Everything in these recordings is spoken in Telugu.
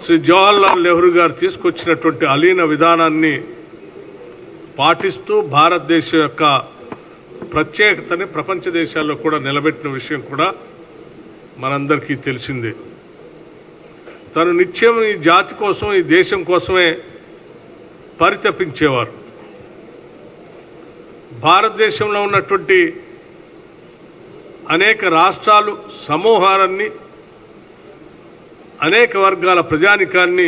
శ్రీ జవహర్లాల్ నెహ్రూ గారు తీసుకొచ్చినటువంటి అలీన విధానాన్ని పాటిస్తూ భారతదేశం యొక్క ప్రత్యేకతని ప్రపంచ దేశాల్లో కూడా నిలబెట్టిన విషయం కూడా మనందరికీ తెలిసిందే. తను నిత్యం ఈ జాతి కోసం, ఈ దేశం కోసమే పరితపించేవారు. భారతదేశంలో ఉన్నటువంటి అనేక రాష్ట్రాలు, సమూహాలన్నీ, అనేక వర్గాల ప్రజానికాన్ని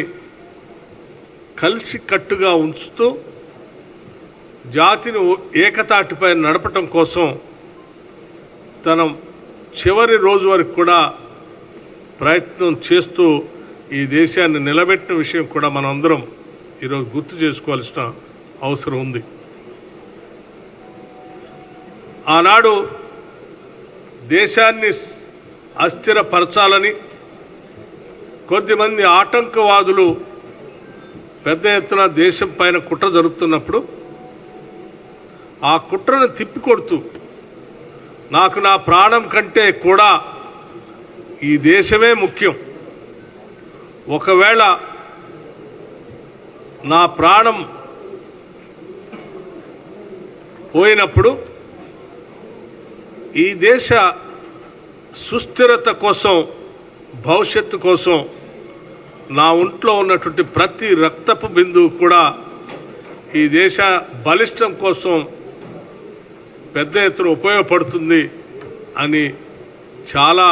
కలిసి కట్టుగా ఉంచుతూ జాతిని ఏకతాటిపై నడపటం కోసం తన చివరి రోజు వరకు కూడా ప్రయత్నం చేస్తూ ఈ దేశాన్ని నిలబెట్టిన విషయం కూడా మనం అందరం ఈరోజు గుర్తు చేసుకోవాల్సిన అవసరం ఉంది. ఆనాడు దేశాన్ని అస్థిరపరచాలని కొద్దిమంది ఆటంకవాదులు పెద్ద ఎత్తున దేశం పైన కుట్ర జరుపుతున్నప్పుడు ఆ కుట్రను తిప్పికొడుతూ నాకు నా ప్రాణం కంటే కూడా ఈ దేశమే ముఖ్యం, ఒకవేళ నా ప్రాణం పోయినప్పుడు ఈ దేశ సుస్థిరత కోసం, భవిష్యత్తు కోసం నా ఒంట్లో ఉన్నటువంటి ప్రతి రక్తపు బిందువు కూడా ఈ దేశ బలిష్టం కోసం పెద్ద ఎత్తున ఉపయోగపడుతుంది అని చాలా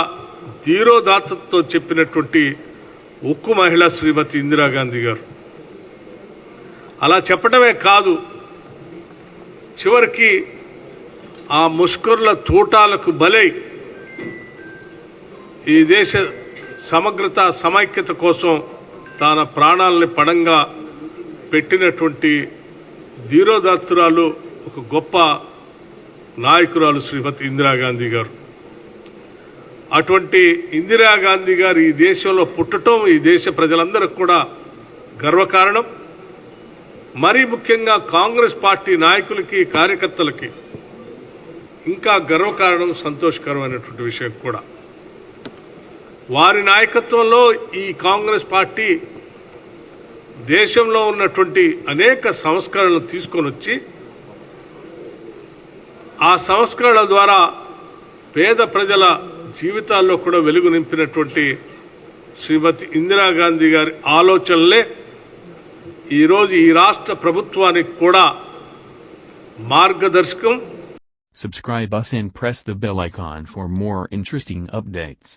ధీరోదాత్తతో చెప్పినటువంటి ఉక్కు మహిళ శ్రీమతి ఇందిరాగాంధీ గారు. అలా చెప్పడమే కాదు, చివరికి ఆ ముష్కరుల తూటాలకు బలై ఈ దేశ సమగ్రత, సమైక్యత కోసం తన ప్రాణాలని పణంగా పెట్టినటువంటి ధీరోదాత్తురాలు, ఒక గొప్ప నాయకురాలు శ్రీమతి ఇందిరాగాంధీ గారు. అటువంటి ఇందిరాగాంధీ గారు ఈ దేశంలో పుట్టడం ఈ దేశ ప్రజలందరికీ కూడా గర్వకారణం. మరీ ముఖ్యంగా కాంగ్రెస్ పార్టీ నాయకులకి, కార్యకర్తలకి ఇంకా గర్వకారణం, సంతోషకరమైనటువంటి విషయం కూడా. వారి నాయకత్వంలో ఈ కాంగ్రెస్ పార్టీ దేశంలో ఉన్నటువంటి అనేక సంస్కరణలు తీసుకొని వచ్చి ఆ సంస్కరణల ద్వారా పేద ప్రజల జీవితాల్లో కూడా వెలుగు నింపినటువంటి శ్రీమతి ఇందిరాగాంధీ గారి ఆలోచనలే ఈరోజు ఈ రాష్ట్ర ప్రభుత్వానికి కూడా మార్గదర్శకం. Subscribe us and press the bell icon for more interesting updates.